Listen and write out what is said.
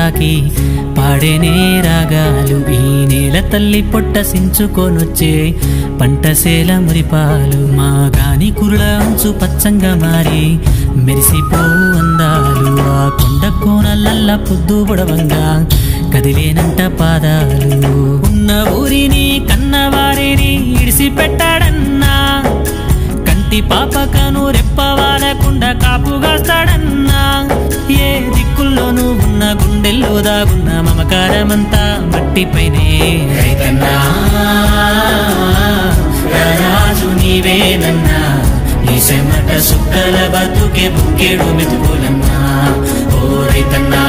తాకి పాడేనే రాగాలు ఈ నేల తల్లి పొట్ట సించుకొనొచ్చే పంటసేల మురిపాలు మా గాని కురుల అంచు పచ్చంగా మారి మెరిసిపోవు అందాలు ఆ కొండ కోనలల్ల పొద్దు బుడవంగా కదిలేనంట పాదాలు ఉన్న ఊరిని కన్నవారిని ఇడిసిపెట్టాడన్నా కంటి పాపకను రెప్పవాలకుండా కాపుగాస్తాడన్నా ఏ దిక్కుల్లోనూ ఉన్న గుండెల్లో దాగున్న మమకారమంతా మట్టిపైనే రైతన్నా రాజు నీవేనన్నా నీ చెమట సుక్కల బతుకే బుక్కేడు మెతుకులన్నా ఓ రైతన్నా